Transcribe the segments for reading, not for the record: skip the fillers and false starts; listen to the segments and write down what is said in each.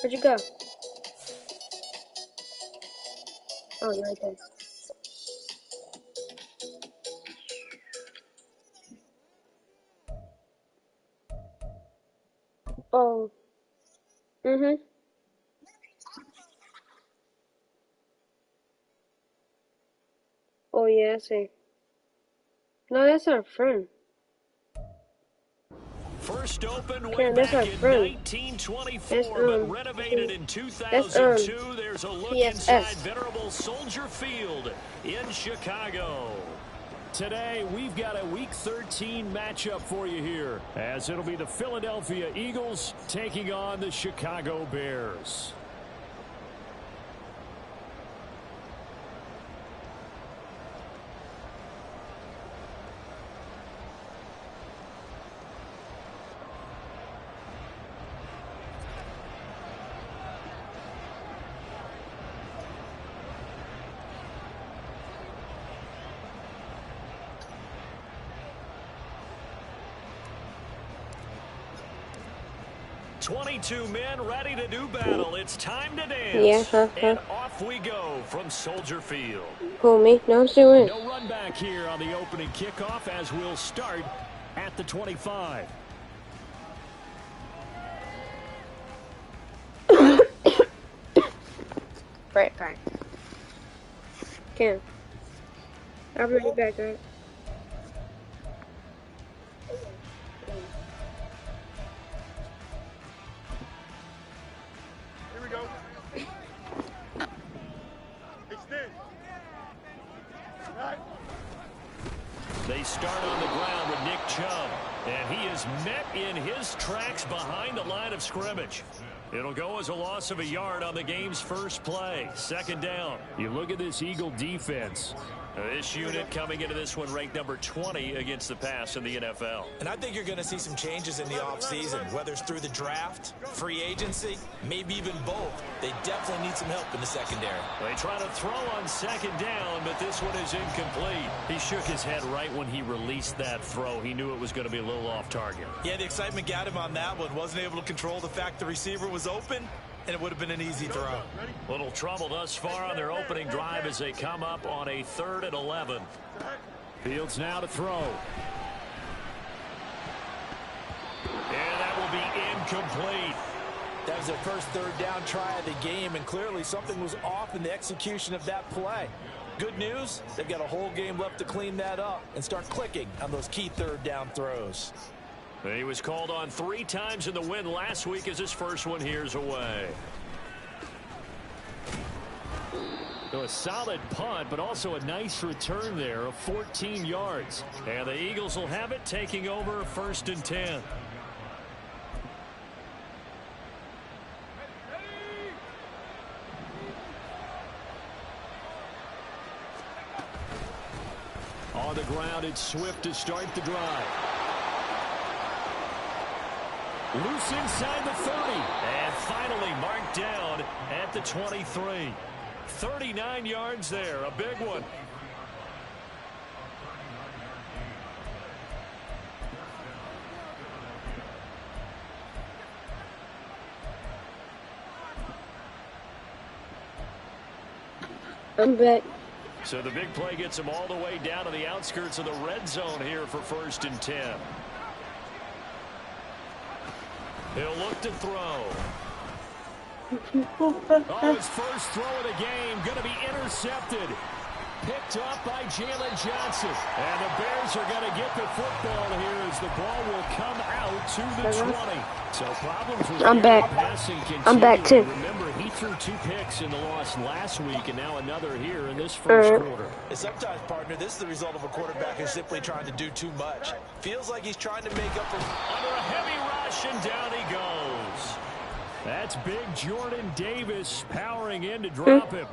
Where'd you go? Oh, you're right there. Oh. Mm-hmm. Oh, yeah, I see. No, that's our friend. First opened way Karen, that's back our in friend. 1924, but renovated in That's 2002. There's a look inside PSS. venerable Soldier Field in Chicago. Today, we've got a Week 13 matchup for you here, as it'll be the Philadelphia Eagles taking on the Chicago Bears. "22 men ready to do battle. It's time to dance." Yeah, And off we go from Soldier Field. Who, me? No, I'm still in. No run back here on the opening kickoff as we'll start at the 25. Right back. Cam. I'll be right back, right? Here we go. Extend. Right. They start on the ground with Nick Chubb, and he is met in his tracks behind the line of scrimmage. It'll go as a loss of a yard on the game's first play. Second down. You look at this Eagle defense. This unit coming into this one ranked number 20 against the pass in the NFL. And I think you're going to see some changes in the offseason, whether it's through the draft, free agency, maybe even both. They definitely need some help in the secondary. They try to throw on second down, but this one is incomplete. He shook his head right when he released that throw. He knew it was going to be a little off target. Yeah, the excitement got him on that one. Wasn't able to control the fact the receiver was open, and it would have been an easy throw. Little trouble thus far on their opening drive as they come up on a 3rd and 11. Fields now to throw. And that will be incomplete. That was their first third down try of the game, and clearly something was off in the execution of that play. Good news, they've got a whole game left to clean that up and start clicking on those key third down throws. He was called on 3 times in the win last week as his first one here's away. So a solid punt, but also a nice return there of 14 yards. And the Eagles will have it, taking over 1st and 10. On the ground, it's Swift to start the drive. Loose inside the 30. And finally marked down at the 23. 39 yards there. A big one. I'm back. So the big play gets him all the way down to the outskirts of the red zone here for 1st and 10. He'll look to throw. Oh, his first throw of the game going to be intercepted. Picked up by Jalen Johnson. And the Bears are going to get the football here as the ball will come out to the 20. So problems with passing continue. I'm back too. Remember, he threw 2 picks in the loss last week and now another here in this first quarter. And sometimes, partner, this is the result of a quarterback who's simply trying to do too much. Feels like he's trying to make up for... Under a heavy rush, and down he goes. That's big Jordan Davis powering in to drop him.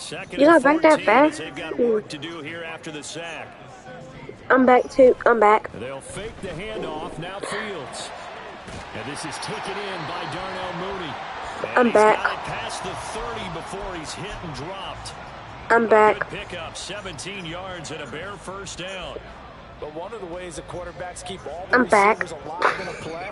Second You and got back that 14 fast? as they've got work to do here after the sack. I'm back too. I'm back. They'll fake the handoff. Now Fields. And this is taken in by Darnell Mooney. And I'm he's back. got it past the 30 before he's hit and dropped. I'm back. Good pickup, 17 yards and a Bear first down. But one of the ways that quarterbacks keep all the I'm back. receivers alive in a play,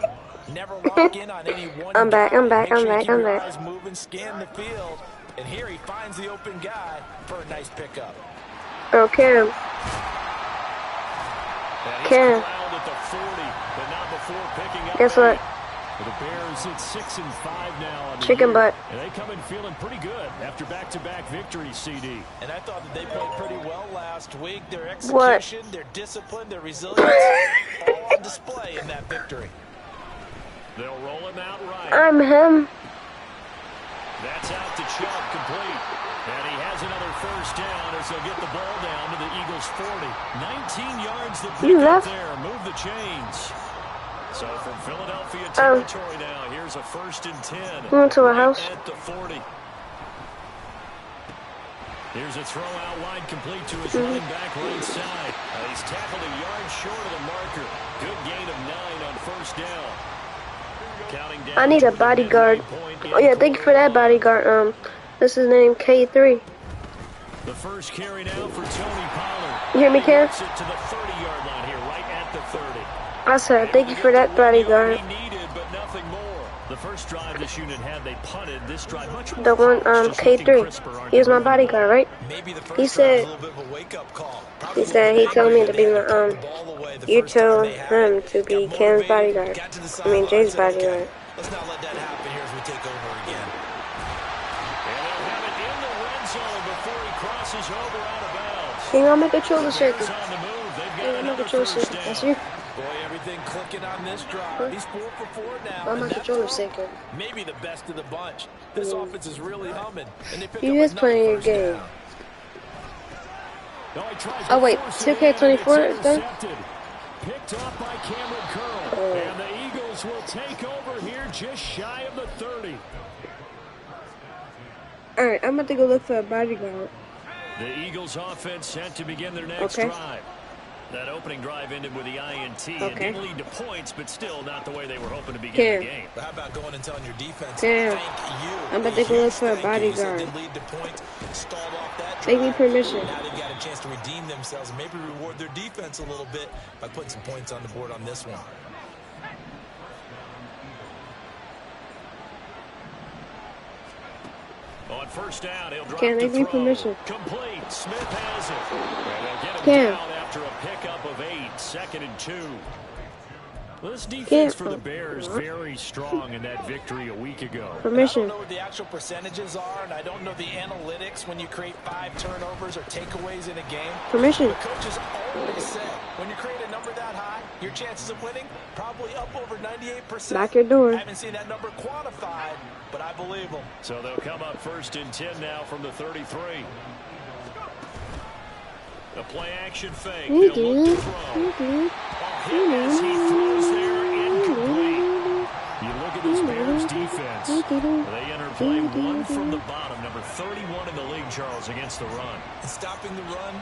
never lock in on any one I'm back. guy. I'm back. Make I'm sure you back. keep I'm your back. eyes moving, scan the field. And here he finds the open guy for a nice pickup. Okay. And he's Cam. corralled at the 40, but not before picking up Guess what? 8. The Bears at 6-5 now on the Chicken year. butt. And they come in feeling pretty good after back-to-back victories, CD. And I thought that they played pretty well last week. Their execution, their discipline, their resilience, all on display in that victory. They'll roll him out right. I'm him. That's out to Chubb, complete. And he has another first down as they'll get the ball down to the Eagles' 40. 19 yards the You pick up left? there. Move the chains. So from Philadelphia territory now, here's a 1st and 10. You went to a house? At the 40. Here's a throw out wide, complete to his running back right side. He's tackled a yard short of the marker. Good gain of 9 on first down. Counting down. I need a toward the bodyguard. midway point in Oh yeah, thank you for that bodyguard. This is named K3. The first carry now for Tony Pollard. You hear me, Cam? He gets it to the 30-yard line here, right at the 30. I said thank you for that bodyguard. He needed, but nothing more. The first drive this unit had, they punted. This drive much more. The one just looking crisper, K3. He was my bodyguard, right? Maybe the He first drive said was a little bit of a wake-up call. he said he told me to be my you told him to be Cam's bodyguard. I mean Jay's bodyguard. Let's not let that happen here as we take over again. And they'll have it in the red zone before he crosses over out of bounds. Can y'all make a shoulder shaker? Bears on the move. They've got Hey, make another a shoulder first shaker. down. That's you. Boy, everything clicking on this drive. He's 4 for 4 now. I'm and not the that shoulder throw, shaker. maybe the best of the bunch. This offense is really humming. And they pick You up is another playing your first game. down. No, he tries Oh to wait, force it in, 2K24 and is it's done? intercepted. Picked off by Cameron Curl. And the Eagles will take over here just shy of the 30. Alright, I'm about to go look for a bodyguard. The Eagles offense set to begin their next drive. That opening drive ended with the INT. It Okay. didn't lead to points, but still not the way they were hoping to begin the game. But how about going and telling your defense, Damn. thank you. I'm about to go look for a Thank you. You said bodyguard. didn't lead to points, stalled off that Make me drive. permission. Now they've got a chance to redeem themselves and maybe reward their defense a little bit by putting some points on the board on this one. On first down, he'll drop Can't the make me throw. permission. Complete. Smith has it. And they'll get him Cam. down after a pickup of 8. 2nd and 2. Well, this defense Cam. for the Bears very strong in that victory a week ago. I Permission. don't know what the actual percentages are, and I don't know the analytics when you create 5 turnovers or takeaways in a game. Permission. But coaches always say, when you create a number that high, your chances of winning probably up over 98%. Lock your door. I haven't seen that number quantified, but I believe them. So they'll come up 1st and 10 now from the 33. The play action fake. You They'll look do. to throw. You do. Hit as he throws there, incomplete. You look at this Bears defense. They enter play 1 from the bottom, number 31 in the league, Charles, against the run. And stopping the run,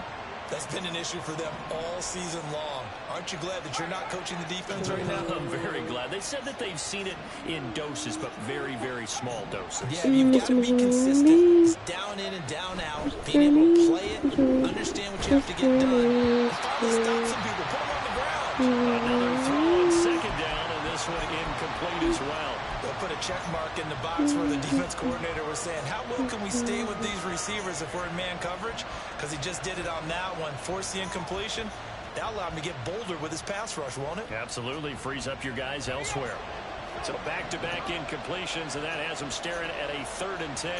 that's been an issue for them all season long. Aren't you glad that you're not coaching the defense right now? I'm very glad. They said that they've seen it in doses, but very, very small doses. Yeah, you've got to be consistent. It's down in and down out. Being able to play it, understand what you have to get done. And finally stop some people. Put them on the ground. Another throw on 2nd down, and this one incomplete as well. They'll put a check mark in the box where the defense coordinator was saying, how well can we stay with these receivers if we're in man coverage? Because he just did it on that one. Force the incompletion. That'll allow him to get bolder with his pass rush, won't it? Absolutely. Frees up your guys elsewhere. So back-to-back incompletions, and that has them staring at a 3rd and 10.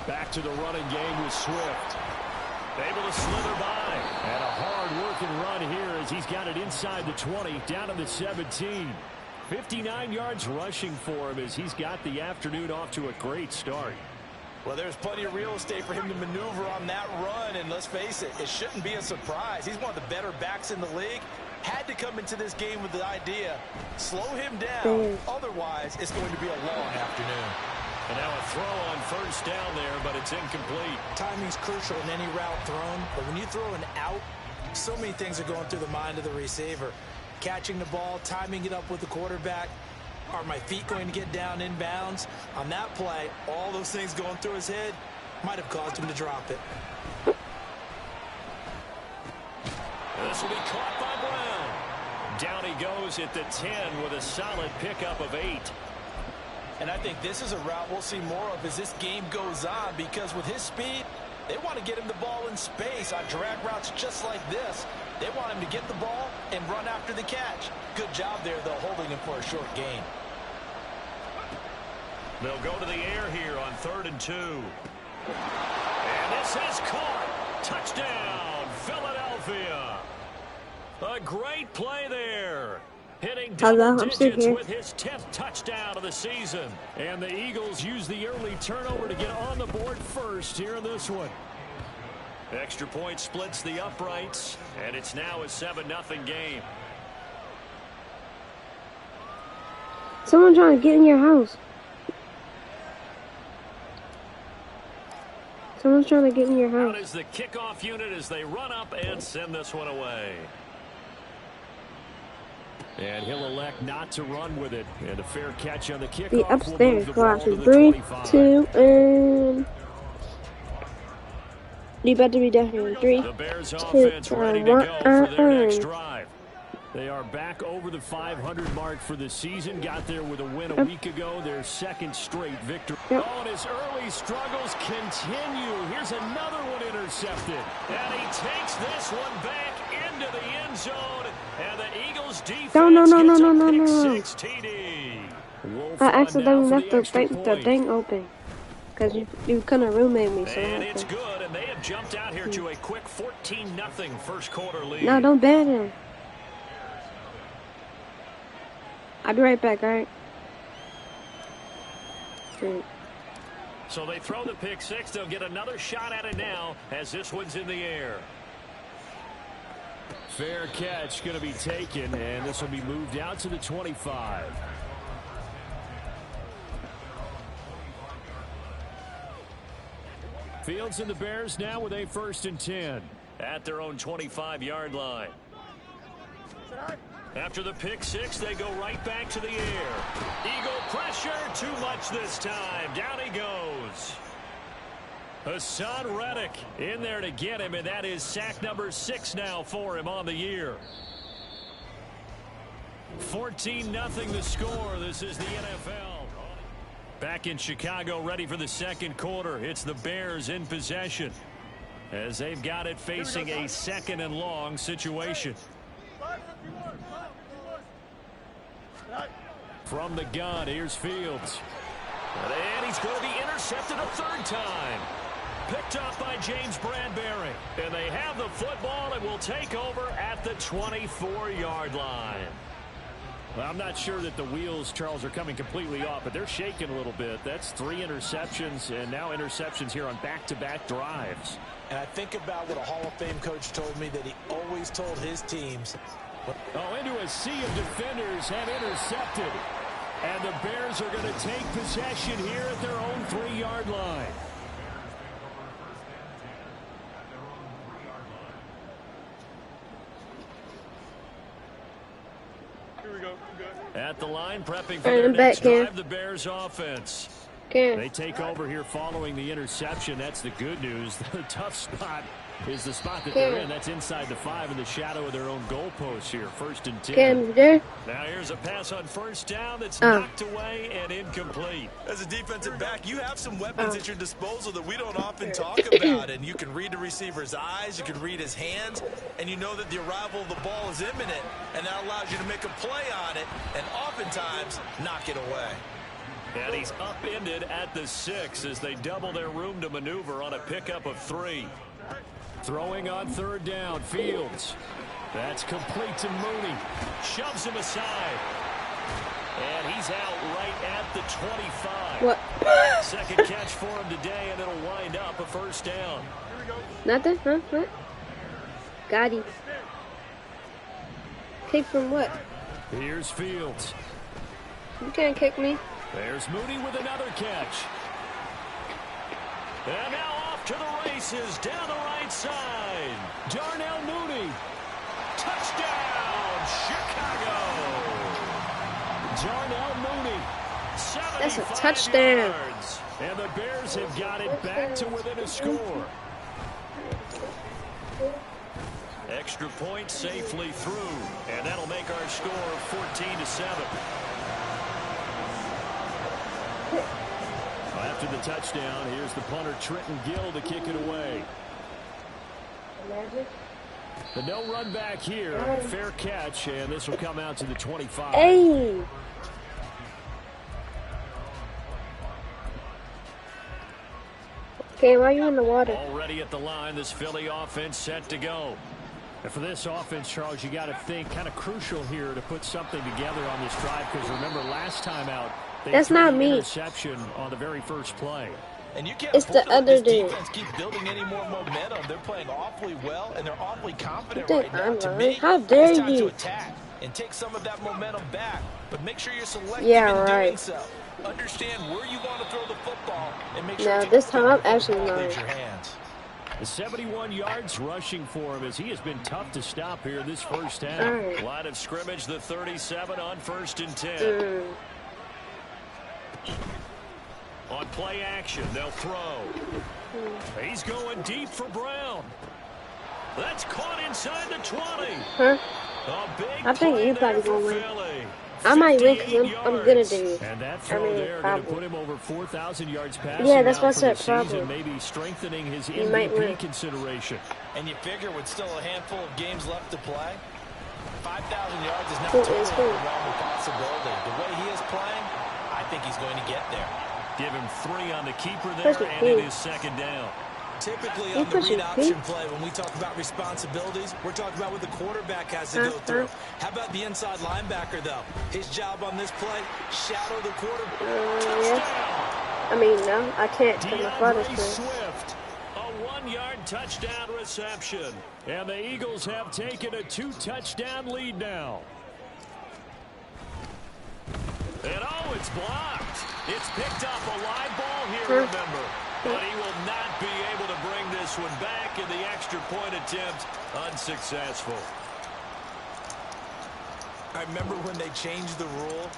Back to the running game with Swift. Able to slither by. And a hard-working run here as he's got it inside the 20, down to the 17. 59 yards rushing for him as he's got the afternoon off to a great start. Well, there's plenty of real estate for him to maneuver on that run, and let's face it, it shouldn't be a surprise. He's one of the better backs in the league. Had to come into this game with the idea, slow him down, otherwise it's going to be a long afternoon. And now a throw on first down there, but it's incomplete. Timing's crucial in any route thrown, but when you throw an out, so many things are going through the mind of the receiver. Catching the ball, timing it up with the quarterback. Are my feet going to get down inbounds? On that play, all those things going through his head might have caused him to drop it. This will be caught by Brown. Down he goes at the 10 with a solid pickup of 8. And I think this is a route we'll see more of as this game goes on, because with his speed, they want to get him the ball in space on drag routes just like this. They want him to get the ball and run after the catch. Good job there, though, holding him for a short gain. They'll go to the air here on 3rd and 2. And this is caught. Touchdown, Philadelphia. A great play there. Hitting double digits with his 10th touchdown of the season. And the Eagles use the early turnover to get on the board first here in this one. Extra point splits the uprights, and it's now a 7-0 game. Someone trying to get in your house. Someone's trying to get in your house. Out is the kickoff unit as they run up and send this one away. And he'll elect not to run with it. And a fair catch on the kickoff. The upstairs. Go out to 3, 2, and... You better be definitely 3, 2, the Bears offense ready to go for their next drive. They are back over the 500 mark for the season. Got there with a win a week ago. Their second straight victory. Oh, and his early struggles continue. Here's another one intercepted. And he takes this one back into the end zone. And the Eagles defense gets a pick 6 TD. I accidentally left the thing open. Because you couldn't roommate me. So and it's good. And they have jumped out here to a quick 14-0 first quarter lead. No, don't ban him. I'll be right back, alright? So they throw the pick 6. They'll get another shot at it now as this one's in the air. Fair catch going to be taken, and this will be moved out to the 25. Fields and the Bears now with a 1st and 10 at their own 25-yard line. After the pick 6, they go right back to the air. Eagle pressure, too much this time. Down he goes. Hassan Reddick in there to get him, and that is sack number 6 now for him on the year. 14-0 the score. This is the NFL. Back in Chicago, ready for the second quarter. It's the Bears in possession as they've got it facing a 2nd and long situation. From the gun, here's Fields. And he's going to be intercepted a 3rd time. Picked off by James Bradbury. And they have the football and will take over at the 24-yard line. Well, I'm not sure that the wheels, Charles, are coming completely off, but they're shaking a little bit. That's 3 interceptions, and now interceptions here on back-to-back drives. And I think about what a Hall of Fame coach told me, that he always told his teams. Oh, into a sea of defenders have intercepted. And the Bears are going to take possession here at their own 3-yard line. Here we go. At the line, prepping for their next drive, the Bears offense. They take over here following the interception. That's the good news. The tough spot is the spot that they're in. That's inside the 5 in the shadow of their own goalpost here. 1st and 10. Now here's a pass on 1st down that's knocked away and incomplete. As a defensive back, you have some weapons at your disposal that we don't often talk about. And you can read the receiver's eyes, you can read his hands, and you know that the arrival of the ball is imminent. And that allows you to make a play on it and oftentimes knock it away. And he's upended at the 6 as they double their room to maneuver on a pickup of 3. Throwing on 3rd down, Fields. That's complete to Mooney. Shoves him aside. And he's out right at the 25. What? Second catch for him today, and it'll wind up a first down. Nothing? Huh? What? Got him. Kick from what? Here's Fields. You can't kick me. There's Mooney with another catch. And now off to the races down the right side. Darnell Mooney. Touchdown, Chicago. Darnell Mooney. That's a touchdown. Yards. And the Bears have got it back to within a score. Extra point safely through. And that'll make our score 14-7. After the touchdown, here's the punter Trenton Gill to kick it away. The no run back here. Fair catch, and this will come out to the 25. Hey! Okay, why are you in the water? Already at the line, this Philly offense set to go. And for this offense, Charles, you got to think kind of crucial here to put something together on this drive, because remember last time out, that's not me. Interception on the very first play. And you can't it's the other dude. Defense keep building any more momentum. They're playing awfully well, and they're awfully confident you right now. To me, how dare it's time you? to attack and take some of that momentum back, but make sure you're selective in doing so. Understand where you want to throw the football, and make sure. Now this time I'm actually lying. The 71 yards rushing for him as he has been tough to stop here this first half. Right. Line of scrimmage, the 37 on 1st and 10. On play action, they'll throw. He's going deep for Brown. That's caught inside the 20. Huh? A big I think you probably gonna win. I might win because I'm gonna do it. And that throw there going to put him over 4,000 yards passing. Yeah, that's what I said, probably. Maybe strengthening his MVP consideration. And you figure with still a handful of games left to play, 5,000 yards is not totally a realm of possibility. The way he is playing, I think he's going to get there. Give him 3 on the keeper there, and it is second down. Typically on the read option play, when we talk about responsibilities, we're talking about what the quarterback has to go through. How about the inside linebacker, though? His job on this play, shadow the quarterback. Yes. I mean, no, I can't because my father's playing. Swift, a 1-yard touchdown reception. And the Eagles have taken a 2-touchdown lead now. And oh, it's blocked. It's picked up a live ball here, remember. But he will not be able to bring this one back, in the extra point attempt unsuccessful. I remember when they changed the rule,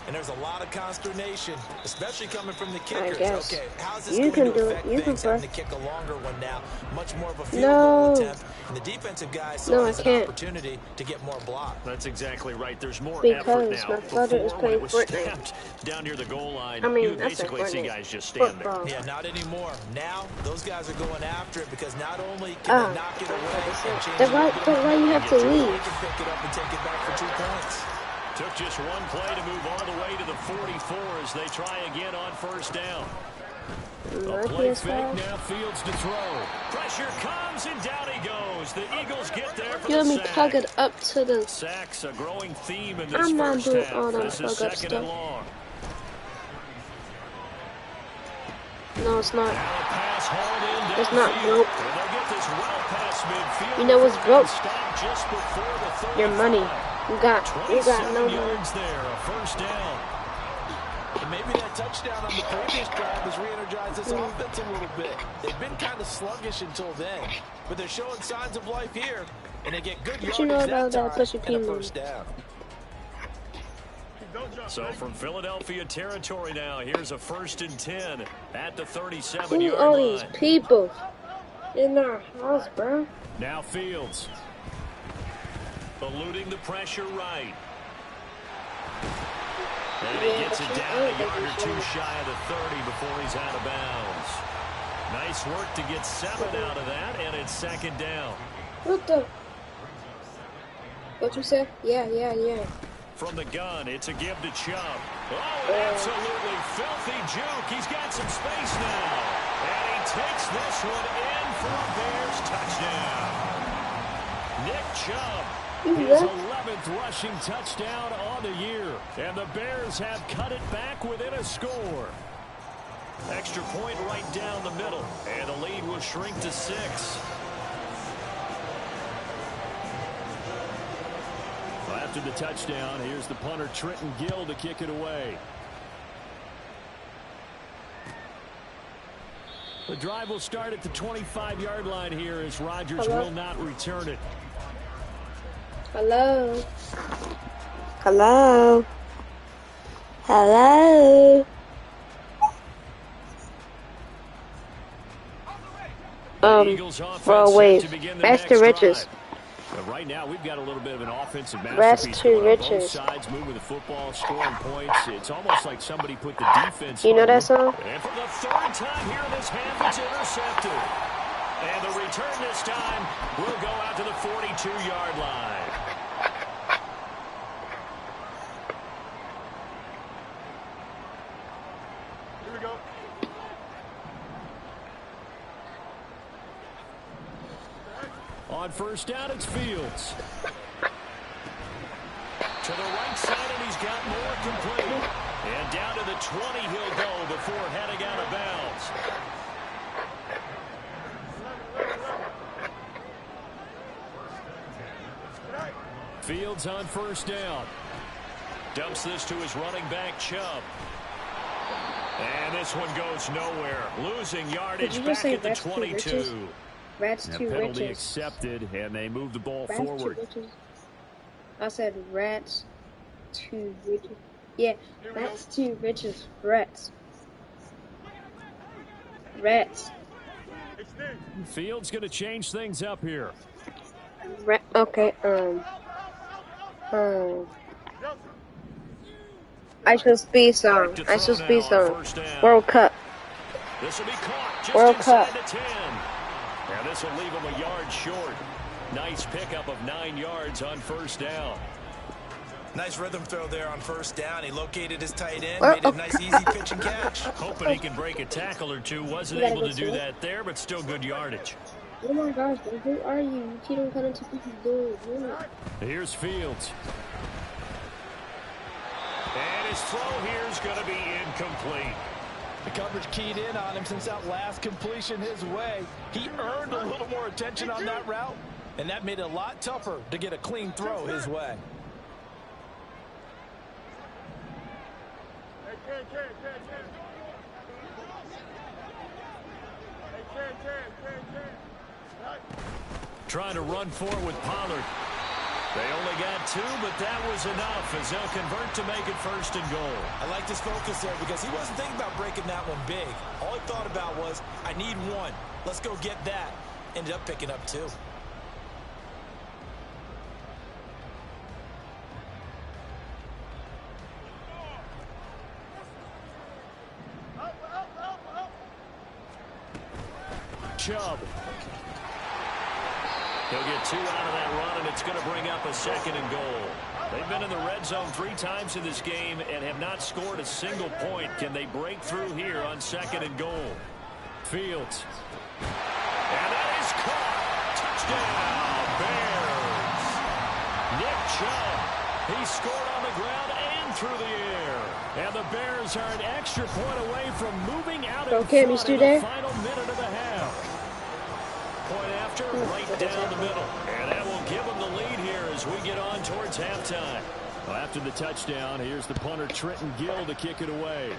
and there's a lot of consternation, especially coming from the kickers. Okay, how's this going to affect things having to kick a longer one now? Much more of a field goal attempt. And the defensive guys saw it as an opportunity to get more block. That's exactly right. There's more because effort now. My father is playing Fortnite. Down near the goal line, I mean, you basically see guys just stand there. Yeah, not anymore. Now, those guys are going after it because not only can they knock it away and change it, but why you have to leave? They can pick it up and take it back for 2 points. Took just one play to move all the way to the 44 as they try again on first down. A play fake, now Fields to throw. Pressure comes and down he goes. The Eagles get there for the sack. Let me tug it up to the... Sacks a growing theme in this I'm not first doing half. all that This is second and long. No, it's not. Pass hauled in it's not broke. They'll get this well past midfield. You know what's broke? Just before the your money. You got no money. Yards there, a first down. And maybe that touchdown on the previous drive has re-energized this offense a little bit. They've been kind of sluggish until then, but they're showing signs of life here, and they get good yardage that time and a first down. So from Philadelphia territory now, here's a 1st and 10 at the 37-yard line. Who are these people in our house, bro? Now Fields. Eluding the pressure right. And he gets it down a yard or 2 shy of the 30 before he's out of bounds. Nice work to get 7 out of that, and it's second down. What the? What you say? Yeah. From the gun, it's a give to Chubb. Oh, absolutely filthy juke. He's got some space now. And he takes this one in for a Bears touchdown. Nick Chubb His 11th rushing touchdown on the year. And the Bears have cut it back within a score. Extra point right down the middle. And the lead will shrink to 6. After the touchdown, here's the punter Trenton Gill to kick it away. The drive will start at the 25-yard line here as Rodgers will not return it. Hello. Hello. Hello. Well, wait. That's the riches. But right now, we've got a little bit of an offensive Rest masterpiece to going on. riches. Both sides moving the football, scoring points. It's almost like somebody put the defense. You know that song? And for the 3rd time here in this half, it's intercepted. And the return this time will go out to the 42-yard line. Here we go. On first down, it's Fields. To the right side, and he's got more complete. And down to the 20 he'll go before heading out of bounds. Fields on first down. Dumps this to his running back, Chubb. And this one goes nowhere. Losing yardage back at the 22. Rats And to penalty riches. accepted, and they move the ball Rats forward. to riches. I said rats to riches. Yeah, rats to riches. Rats. Rats. Fields going to change things up here. Okay, I shall speed song. I shall speed song. World Cup. This will be caught just World inside Cup. the 10. And this will leave him a yard short. Nice pickup of 9 yards on first down. Nice rhythm throw there on first down. He located his tight end, made a nice easy pitch and catch. Hoping he can break a tackle or two. Wasn't You gotta able go to do slow. that there, but still good yardage. Oh my gosh, bro, who are you? You keep coming to people's doors. Here's Fields. And his throw here is going to be incomplete. The coverage keyed in on him since that last completion his way. He earned a little more attention on that route, and that made it a lot tougher to get a clean throw his way. Trying to run forward with Pollard. They only got 2, but that was enough as they'll convert to make it first and goal. I liked his focus there because he wasn't thinking about breaking that one big. All he thought about was, I need 1. Let's go get that. Ended up picking up 2. Chubb. He'll get 2 out of that run, and it's going to bring up a 2nd and goal. They've been in the red zone 3 times in this game and have not scored a single point. Can they break through here on 2nd and goal? Fields. And that is caught. Touchdown, Bears. Nick Chubb. He scored on the ground and through the air. And the Bears are an extra point away from moving out in front in the final minute of the half. Point after, right down the middle. And that will give them the lead here as we get on towards halftime. Well, after the touchdown, here's the punter Trenton Gill to kick it away.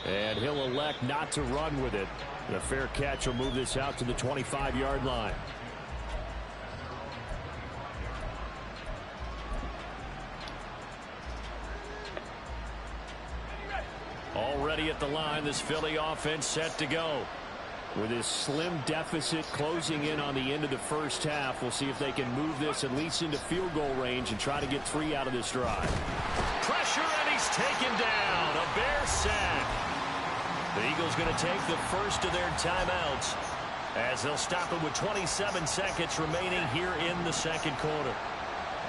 And he'll elect not to run with it. And a fair catch will move this out to the 25-yard line. Already at the line, this Philly offense set to go. With this slim deficit closing in on the end of the first half, we'll see if they can move this at least into field goal range and try to get 3 out of this drive. Pressure, and he's taken down. A Bear sack. The Eagles going to take the first of their timeouts as they'll stop it with 27 seconds remaining here in the second quarter.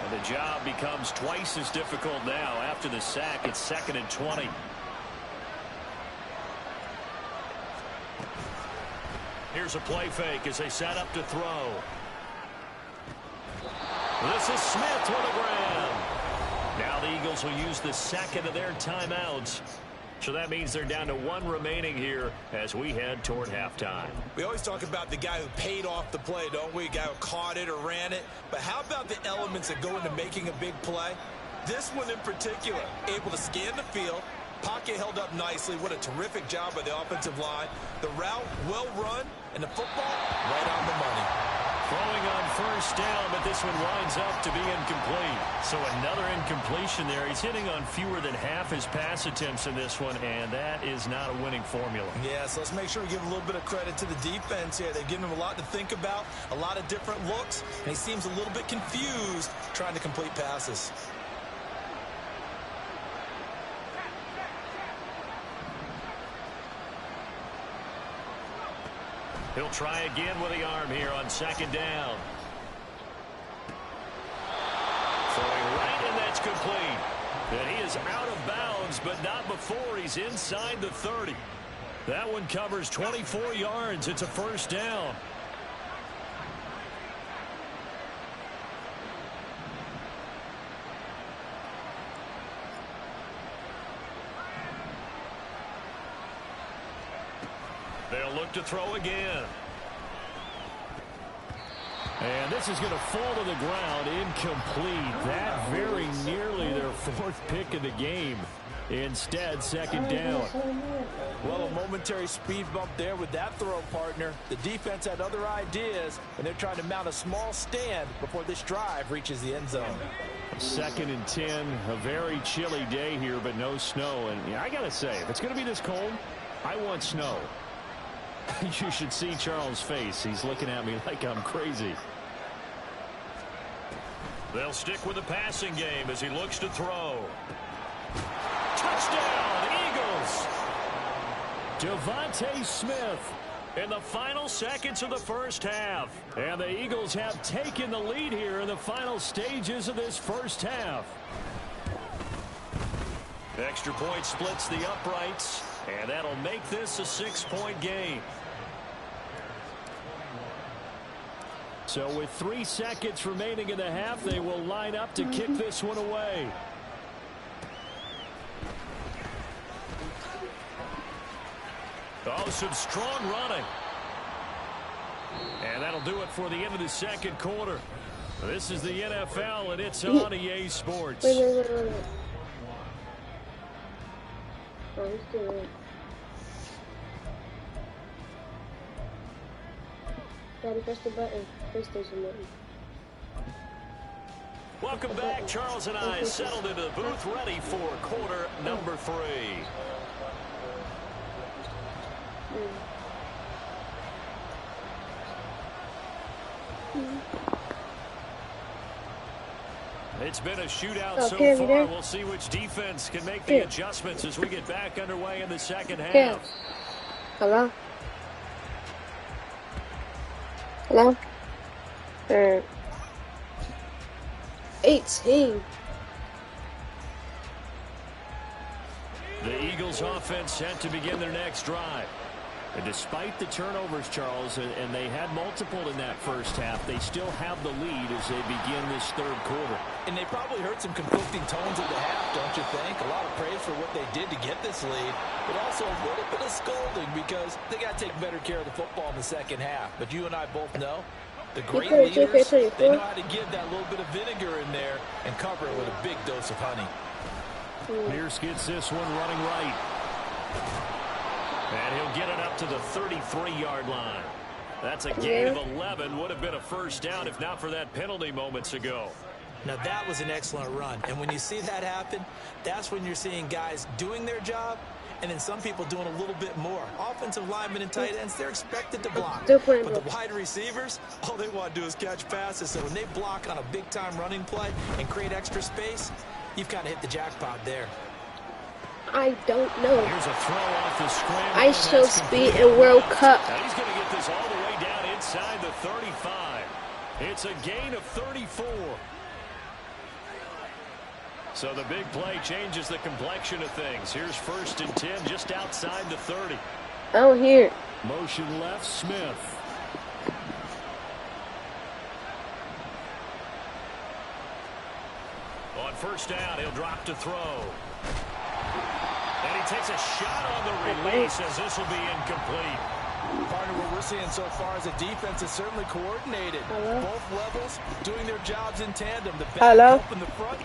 And the job becomes twice as difficult now. After the sack, it's 2nd and 20. Here's a play fake as they set up to throw. This is Smith with the grab. Now the Eagles will use the second of their timeouts. So that means they're down to one remaining here as we head toward halftime. We always talk about the guy who paid off the play, don't we? A guy who caught it or ran it. But how about the elements that go into making a big play? This one in particular, able to scan the field. Pocket held up nicely. What a terrific job by the offensive line. The route well run, and the football right on the money. Throwing on first down, but this one winds up to be incomplete. So another incompletion there. He's hitting on fewer than half his pass attempts in this one, and that is not a winning formula. Yeah, so let's make sure we give a little bit of credit to the defense here. They've given him a lot to think about, a lot of different looks, and he seems a little bit confused trying to complete passes. He'll try again with the arm here on second down. Throwing right, and that's complete. And he is out of bounds, but not before he's inside the 30. That one covers 24 yards. It's a first down. They'll look to throw again. And this is going to fall to the ground, incomplete. That very nearly their fourth pick of the game. Instead, second down. Well, a momentary speed bump there with that throw, partner. The defense had other ideas, and they're trying to mount a small stand before this drive reaches the end zone. 2nd and 10, a very chilly day here, but no snow. And I got to say, if it's going to be this cold, I want snow. You should see Charles' face. He's looking at me like I'm crazy. They'll stick with the passing game as he looks to throw. Touchdown, Eagles! Devontae Smith in the final seconds of the first half. And the Eagles have taken the lead here in the final stages of this first half. Extra point splits the uprights, and that'll make this a 6-point game. So with 3 seconds remaining in the half, they will line up to kick this one away. Oh, some strong running. And that'll do it for the end of the second quarter. This is the NFL, and it's on EA Sports. Wait. Oh, he's doing it. Daddy, press the button. PlayStation button. Welcome back. Charles and I settled into the booth, ready for quarter number 3. It's been a shootout so far. We'll see which defense can make the adjustments as we get back underway in the second half. Hello? Hello? 18. The Eagles offense set to begin their next drive. And despite the turnovers, Charles, and they had multiple in that first half, they still have the lead as they begin this third quarter. And they probably heard some conflicting tones at the half, don't you think? A lot of praise for what they did to get this lead, but also a little bit of scolding because they got to take better care of the football in the second half. But you and I both know the great leaders, they know how to give that little bit of vinegar in there and cover it with a big dose of honey. Pierce gets this one running right. And he'll get it up to the 33-yard line. That's a gain of 11. Would have been a first down if not for that penalty moments ago. Now, that was an excellent run. And when you see that happen, that's when you're seeing guys doing their job and then some people doing a little bit more. Offensive linemen and tight ends, they're expected to block. But the wide receivers, all they want to do is catch passes. So when they block on a big-time running play and create extra space, you've got to hit the jackpot there. I don't know. Here's a throw off the scramble. I show speed in World Cup. Now he's going to get this all the way down inside the 35. It's a gain of 34. So the big play changes the complexion of things. Here's 1st and 10 just outside the 30. Oh, here. Motion left, Smith. On first down, he'll drop to throw. And he takes a shot on the release as this will be incomplete. Partner, what we're seeing so far as a defense is certainly coordinated. Hello? Both levels doing their jobs in tandem. The back Hello? helping the front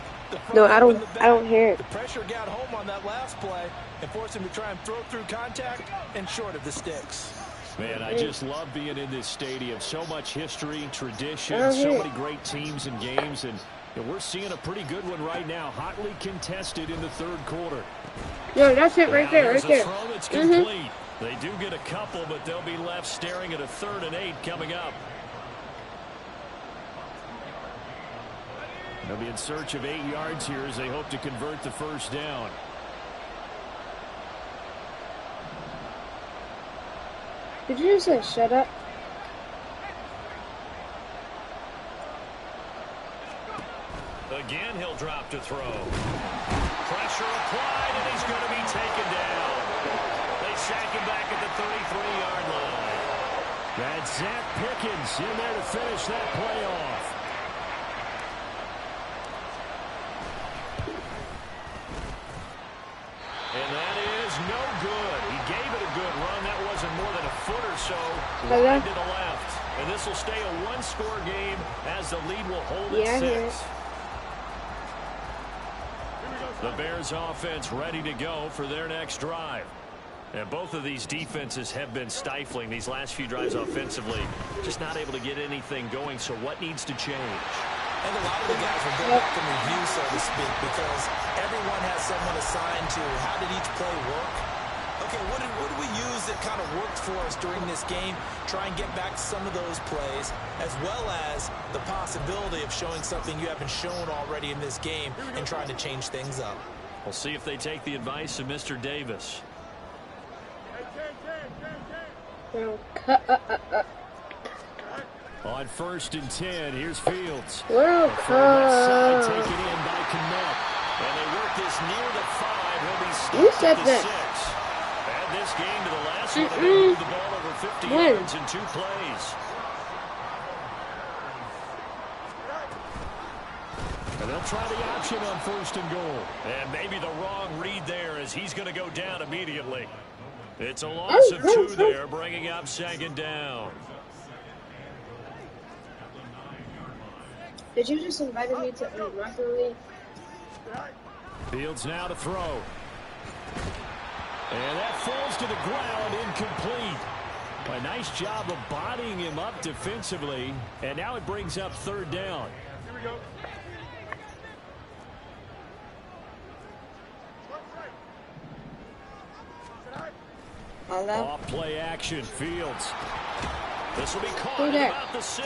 No, I helping don't. the back. I don't hear it. The pressure got home on that last play and forced him to try and throw through contact and short of the sticks. Man, I just love being in this stadium. So much history, tradition, so many great teams and games, and we're seeing a pretty good one right now. Hotly contested in the third quarter. No, that's it right there, right there. It's complete. They do get a couple, but they'll be left staring at a 3rd and 8 coming up. They'll be in search of 8 yards here as they hope to convert the first down. Did you just say shut up? Again, he'll drop to throw. Pressure applied, and he's going to be taken down. They sack him back at the 33-yard line. That's Zach Pickens in there to finish that play off. And that is no good. He gave it a good run. That wasn't more than a foot or so wide to the left. And this will stay a one-score game as the lead will hold at 6. The Bears offense ready to go for their next drive. And both of these defenses have been stifling these last few drives offensively. Just not able to get anything going, so what needs to change? And a lot of the guys will go back and review, so to speak, because everyone has someone assigned to how did each play work. Okay, what did we use that kind of worked for us during this game? Try and get back to some of those plays, as well as the possibility of showing something you haven't shown already in this game and trying to change things up. We'll see if they take the advice of Mr. Davis. On 1st and 10, here's Fields. World Cup. Taken in by Kmet. And they work this near the 5. He'll be Who stopped said at the that? 6. Add this game to the last one. They moved the ball over 50 yards in 2 plays. And they'll try the option on 1st and goal. And maybe the wrong read there as he's going to go down immediately. It's a loss of 2 there, bringing up 2nd down. Did you just invite me to Rugby League? Fields now to throw. And that falls to the ground, incomplete. A nice job of bodying him up defensively. And now it brings up 3rd down. Here we go. Hello? Off play action, Fields. This will be caught at about the 6.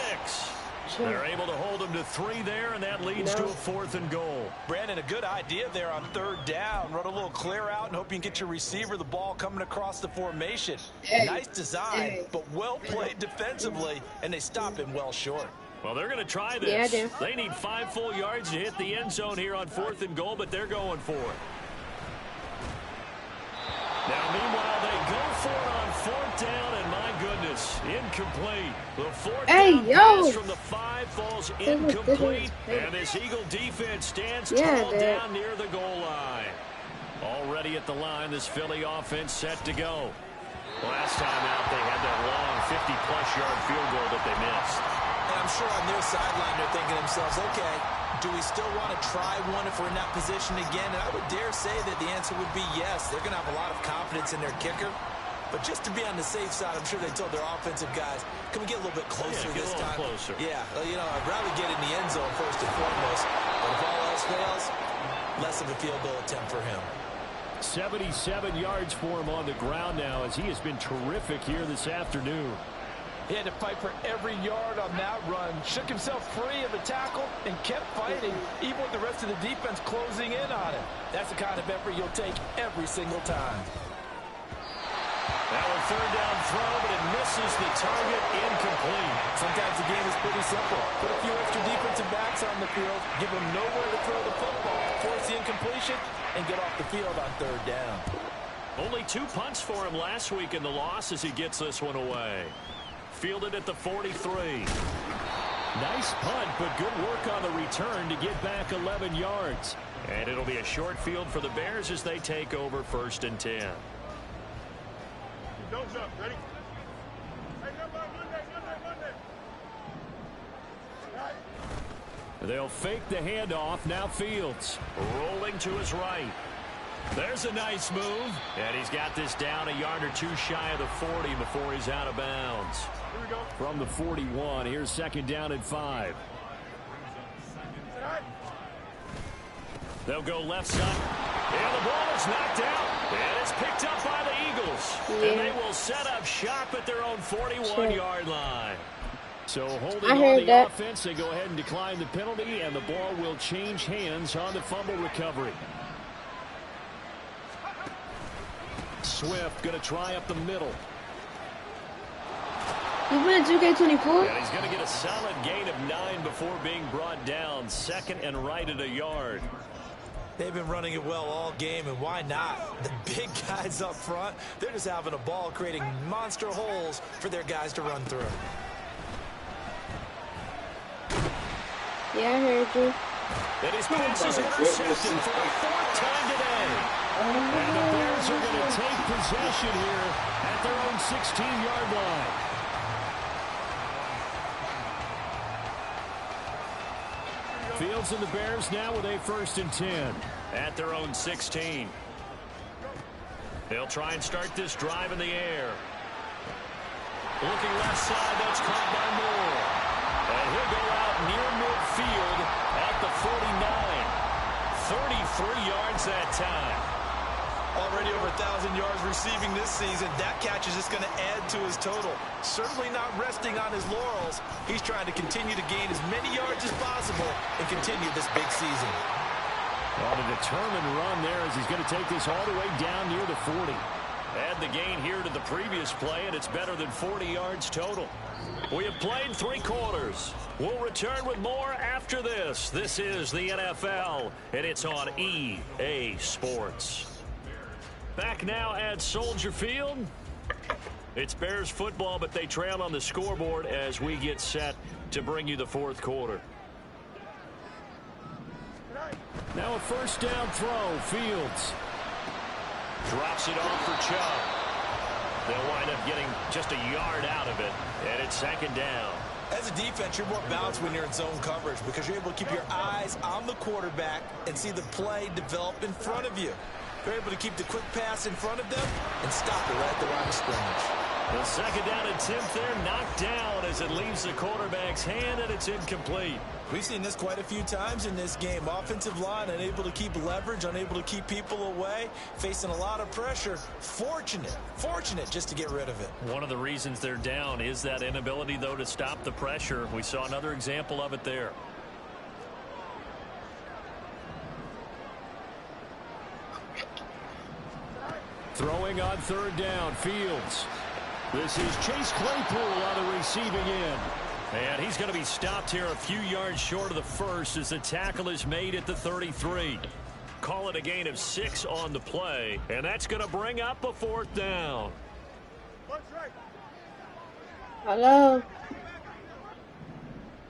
They're able to hold him to 3 there, and that leads to a 4th and goal. Brandon, a good idea there on 3rd down. Run a little clear out and hope you can get your receiver the ball coming across the formation. Nice design, but well played defensively, and they stop him well short. Well, they're going to try this. Yeah, I do. They need 5 full yards to hit the end zone here on 4th and goal, but they're going for it. Now, meanwhile, they go for it on 4th down, and my goodness, incomplete. The 4th down pass from the 5 falls incomplete, and this Eagle defense stands tall down near the goal line. Already at the line, this Philly offense set to go. Last time out, they had that long 50-plus yard field goal that they missed. And I'm sure on their sideline they're thinking to themselves, okay, do we still want to try one if we're in that position again? And I would dare say that the answer would be yes. They're going to have a lot of confidence in their kicker. But just to be on the safe side, I'm sure they told their offensive guys, can we get a little bit closer this time? Closer. Yeah, you know, I'd rather get in the end zone first and foremost. But if all else fails, less of a field goal attempt for him. 77 yards for him on the ground now as he has been terrific here this afternoon. He had to fight for every yard on that run. Shook himself free of the tackle and kept fighting, even with the rest of the defense closing in on him. That's the kind of effort you'll take every single time. Now a 3rd down throw, but it misses the target, incomplete. Sometimes the game is pretty simple. Put a few extra defensive backs on the field, give them nowhere to throw the football, force the incompletion, and get off the field on 3rd down. Only 2 punts for him last week in the loss as he gets this one away. Fielded at the 43. Nice punt, but good work on the return to get back 11 yards. And it'll be a short field for the Bears as they take over 1st and 10. Don't jump. Ready? They'll fake the handoff. Now Fields rolling to his right. There's a nice move. And he's got this down a yard or two shy of the 40 before he's out of bounds. Here we go. From the 41, here's 2nd down and 5. They'll go left side. And the ball is knocked out. And it's picked up by the Eagles. Yeah. And they will set up shop at their own 41-yard line. So holding I on heard the that. offense, they go ahead and decline the penalty, and the ball will change hands on the fumble recovery. Swift going to try up the middle. You win 2K24? And he's going to get a solid gain of 9 before being brought down. 2nd and right at a yard. They've been running it well all game, and why not? The big guys up front, they're just having a ball, creating monster holes for their guys to run through. Yeah, I heard you. And his pass is intercepted for the 4th time today. And the Bears are going to take possession here at their own 16-yard line. Fields and the Bears now with a 1st and 10 at their own 16. They'll try and start this drive in the air. Looking left side, that's caught by Moore. And he'll go out near midfield at the 49. 33 yards that time. Already over 1,000 yards receiving this season. That catch is just going to add to his total. Certainly not resting on his laurels. He's trying to continue to gain as many yards as possible and continue this big season. On a determined run there as he's going to take this all the way down near the 40. Add the gain here to the previous play, and it's better than 40 yards total. We have played 3 quarters. We'll return with more after this. This is the NFL, and it's on EA Sports. Back now at Soldier Field. It's Bears football, but they trail on the scoreboard as we get set to bring you the 4th quarter. Now a 1st down throw. Fields drops it off for Chubb. They'll wind up getting just a yard out of it, and it's 2nd down. As a defense, you're more balanced when you're in zone coverage because you're able to keep your eyes on the quarterback and see the play develop in front of you. They're able to keep the quick pass in front of them and stop it right at the line of scrimmage. The 2nd down and 10th there, knocked down as it leaves the quarterback's hand, and it's incomplete. We've seen this quite a few times in this game. Offensive line unable to keep leverage, unable to keep people away, facing a lot of pressure. Fortunate just to get rid of it. One of the reasons they're down is that inability, though, to stop the pressure. We saw another example of it there. Throwing on 3rd down, Fields. This is Chase Claypool on the receiving end. And he's going to be stopped here a few yards short of the 1st as the tackle is made at the 33. Call it a gain of 6 on the play, and that's going to bring up a 4th down. Hello?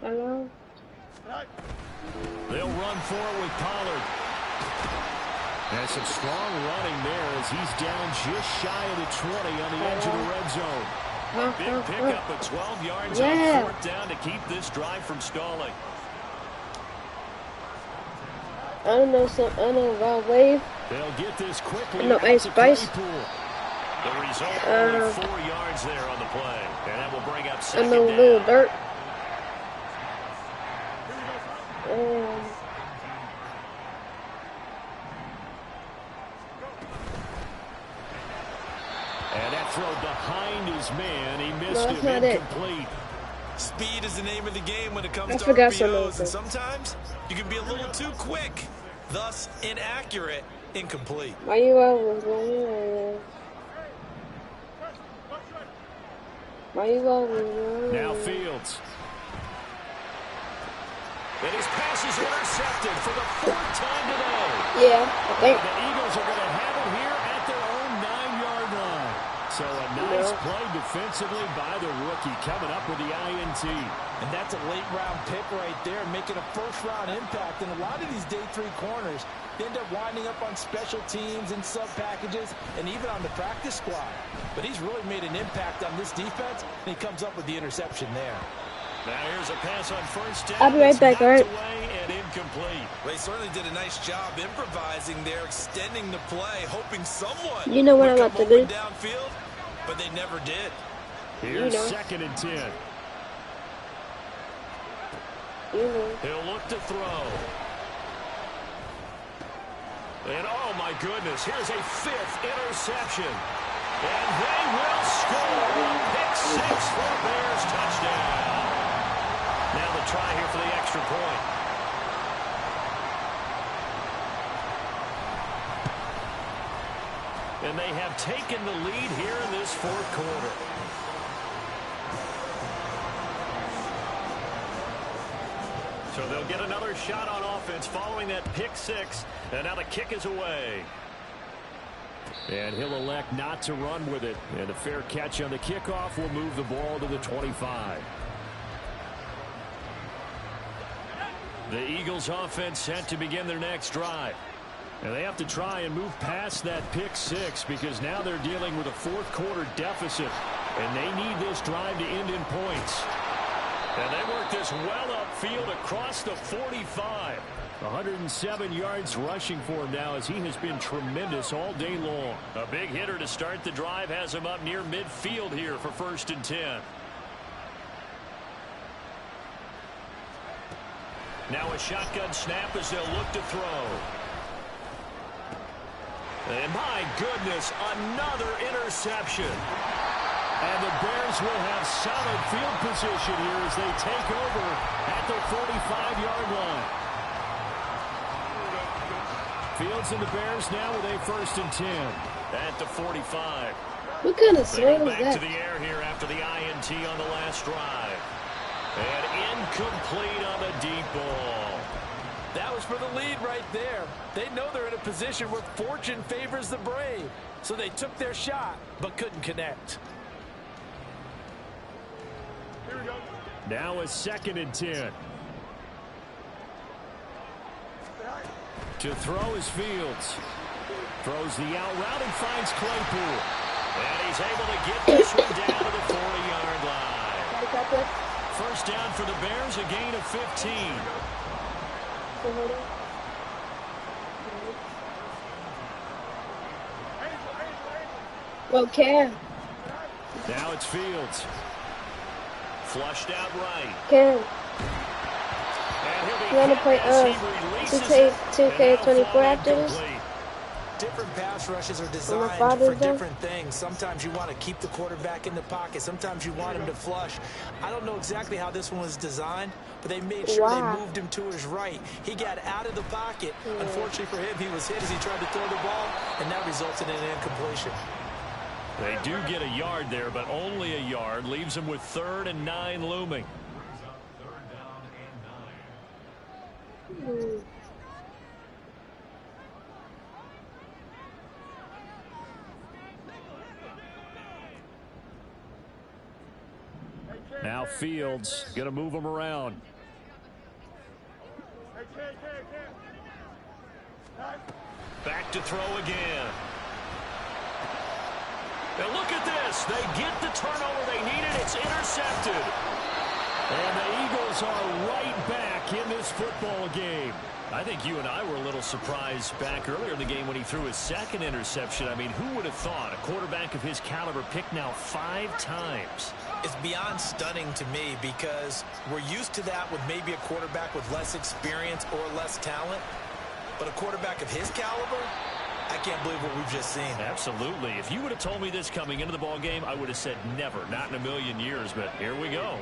Hello? They'll run for it with Pollard. And some strong running there as he's down just shy of the 20 on the edge of the red zone. Big pickup of 12 yards on 4th down to keep this drive from stalling. I don't know about Wave. They'll get this quickly. No, Ice Spice. The result, only 4 yards there on the play. And that will bring up 2nd I know down. Little Dirt. And that throw behind his man. He missed No, him. that's not Incomplete. Speed is the name of the game when it comes I to forgot RPOs, and something. sometimes you can be a little too quick, thus inaccurate, incomplete. Why you always running? Why you always running? Now Fields. And his pass is intercepted for the 4th time today. Yeah, I think. The Eagles are going to have it here at their own 9-yard line. So a Nice play defensively by the rookie, coming up with the INT. And that's a late-round pick right there, making a first-round impact. And a lot of these day 3 corners, they end up winding up on special teams and sub-packages and even on the practice squad. But he's really made an impact on this defense, and he comes up with the interception there. Now here's a pass on first down. I'll be right back, Art. And incomplete. Well, he certainly did a nice job improvising there, extending the play, hoping someone You know what would I'm come about to do? downfield, but they never did. Here's You know. 2nd and 10. He'll look to throw. And oh my goodness, here's a 5th interception. And they will score a pick 6 for the Bears. Touchdown. Now the try here for the extra point. And they have taken the lead here in this 4th quarter. So they'll get another shot on offense following that pick 6. And now the kick is away. And he'll elect not to run with it. And a fair catch on the kickoff will move the ball to the 25. The Eagles offense set to begin their next drive. And they have to try and move past that pick 6 because now they're dealing with a 4th quarter deficit. And they need this drive to end in points. And they work this well upfield across the 45. 107 yards rushing for him now as he has been tremendous all day long. A big hitter to start the drive has him up near midfield here for 1st and 10. Now a shotgun snap as they'll look to throw. And my goodness, another interception. And the Bears will have solid field position here as they take over at the 45-yard line. Fields and the Bears now with a 1st and 10 at the 45. What kind of They throw go was back that? to the air here after the INT on the last drive. And incomplete on the deep ball. That was for the lead right there. They know they're in a position where fortune favors the brave. So they took their shot, but couldn't connect. Now a 2nd and 10. To throw is Fields. Throws the out route and finds Claypool. And he's able to get this one down to the 40-yard line. 1st down for the Bears, a gain of 15. Okay. Now it's Fields. Flushed out right. Cam, And he'll be you want to hit play as he releases it. 2K24 after this? Incomplete. Different pass rushes are my designed father's for there? different things. Sometimes you want to keep the quarterback in the pocket. Sometimes you want him to flush. I don't know exactly how this one was designed, but they made sure Wow. they moved him to his right. He got out of the pocket. Unfortunately for him, he was hit as he tried to throw the ball, and that resulted in an incompletion. They do get a yard there, but only a yard. Leaves them with 3rd and 9 looming. Now Fields going to move them around. Back to throw again. Now look at this. They get the turnover they needed. It's intercepted. And the Eagles are right back in this football game. I think you and I were a little surprised back earlier in the game when he threw his 2nd interception. I mean, who would have thought a quarterback of his caliber picked now 5 times? It's beyond stunning to me because we're used to that with maybe a quarterback with less experience or less talent. But a quarterback of his caliber, I can't believe what we've just seen. Absolutely. If you would have told me this coming into the ball game, I would have said never, not in a million years. But here we go.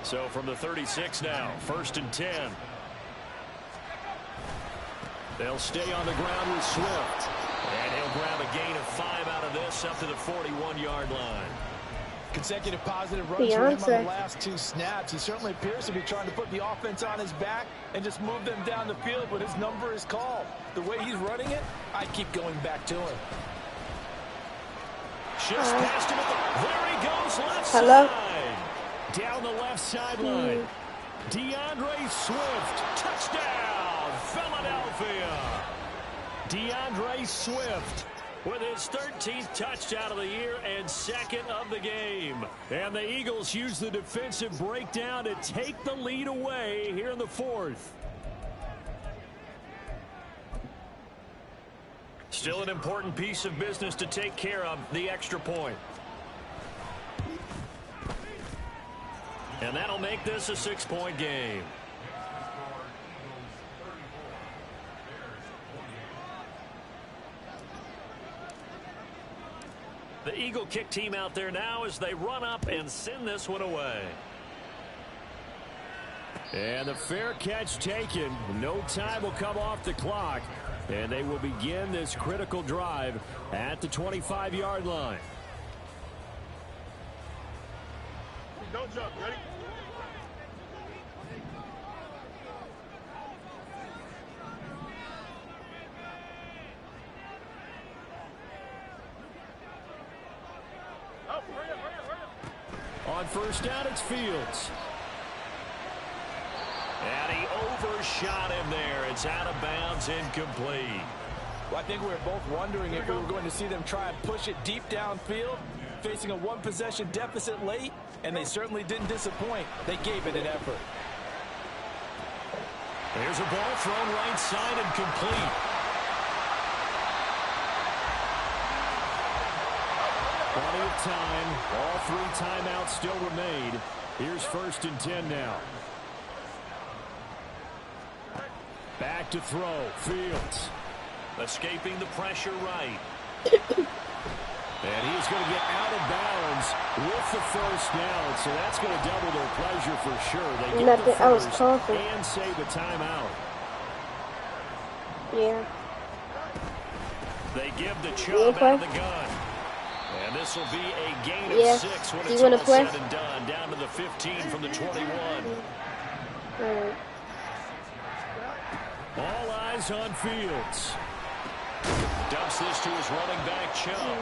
So from the 36 now, 1st and 10. They'll stay on the ground with Swift. And he'll grab a gain of 5 out of this up to the 41-yard line. Consecutive positive runs for him on the last 2 snaps. He certainly appears to be trying to put the offense on his back and just move them down the field, but his number is called. The way he's running it, I'd keep going back to him. Just past him. There he goes, left Hello? side. Down the left sideline. DeAndre Swift. Touchdown, Philadelphia. DeAndre Swift with his 13th touchdown of the year and second of the game. And the Eagles use the defensive breakdown to take the lead away here in the fourth. Still an important piece of business to take care of, the extra point. And that'll make this a 6-point game. The Eagle kick team out there now as they run up and send this one away. And the fair catch taken. No time will come off the clock. And they will begin this critical drive at the 25-yard line. Don't jump. Ready? On first down, it's Fields. And he overshot him there. It's out of bounds, incomplete. Well, I think we were both wondering if we were going to see them try and push it deep downfield, facing a one-possession deficit late, and they certainly didn't disappoint. They gave it an effort. There's a ball thrown right side and complete. Plenty of time. All 3 timeouts still remain. Here's 1st and 10 now. Back to throw. Fields. Escaping the pressure right. And he's going to get out of bounds with the first down. So that's going to double their pleasure for sure. They get the first and save a timeout. Yeah. They give the Chubb out of the gun. And this will be a gain of 6 when it's all said and done. Down to the 15 from the 21. All eyes on Fields. Dumps this to his running back, Chubb.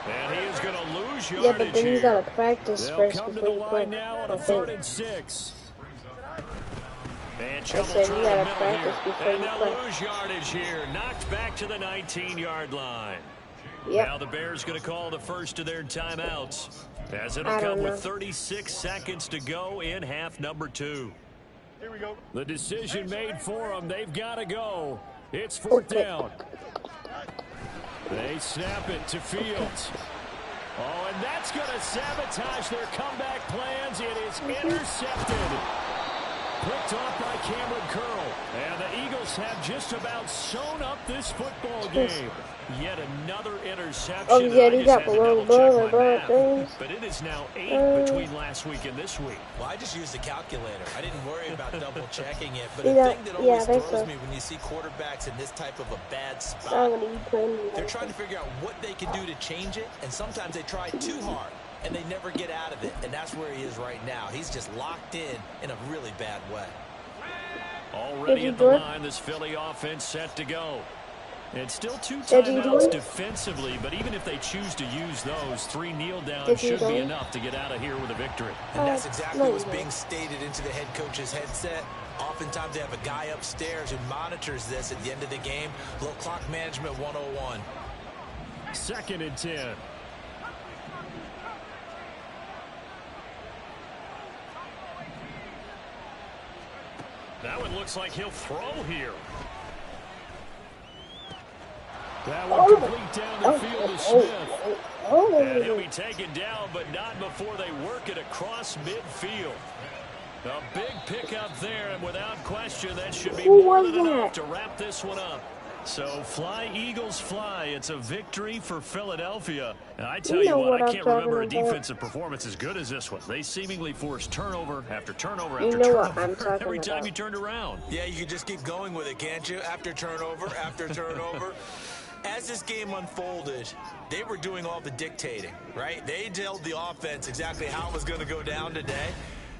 And he is going to lose yardage. Yeah, but then you got to practice first come to before the you line play. now on a 3rd and 6. And I Chubb said will you try got the to middle practice here. before And you they'll play. lose yardage here. Knocked back to the 19-yard line. Yep. Now the Bears going to call the first of their timeouts, as it'll I don't come know. with 36 seconds to go in half number 2. Here we go. The decision made for them. They've got to go. It's 4th down. They snap it to Fields. Oh, and that's going to sabotage their comeback plans. It is intercepted. Picked off by Cameron Curl. And the Eagles have just about sewn up this football game. Yet another interception. Oh, yeah, I he just got had to below double-check the my math. things. But it is now 8 between last week and this week. Well, I just used the calculator. I didn't worry about double-checking it. But You the got- thing that yeah, always that's throws a- me when you see quarterbacks in this type of a bad spot, They're they're trying to figure out what they can do to change it, and sometimes they try too hard, and they never get out of it, and that's where he is right now. He's just locked in a really bad way. Already at the line, this Philly offense set to go. It's still 2 timeouts defensively, but even if they choose to use those, 3 kneel downs should be enough to get out of here with a victory. And that's exactly what's being stated into the head coach's headset. Oftentimes they have a guy upstairs who monitors this at the end of the game. Little clock management 101. 2nd and 10. That one looks like he'll throw here. That one complete down the field to Smith. And he'll be taken down, but not before they work it across midfield. A big pickup there, and without question, that should be more than enough to wrap this one up. So fly, Eagles, fly. It's a victory for Philadelphia. And I tell you what, I can't remember a defensive performance as good as this one. They seemingly forced turnover after turnover after turnover every time you turned around. Yeah, you can just keep going with it, can't you? After turnover, after turnover. As this game unfolded, they were doing all the dictating, right? They told the offense exactly how it was going to go down today.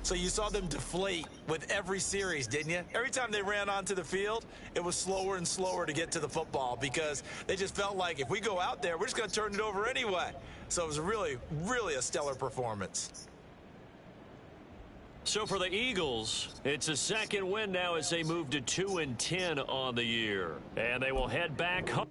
So you saw them deflate with every series, didn't you? Every time they ran onto the field, it was slower and slower to get to the football because they just felt like if we go out there, we're just going to turn it over anyway. So it was really, really a stellar performance. So for the Eagles, it's a second win now as they move to 2-10 on the year. And they will head back home.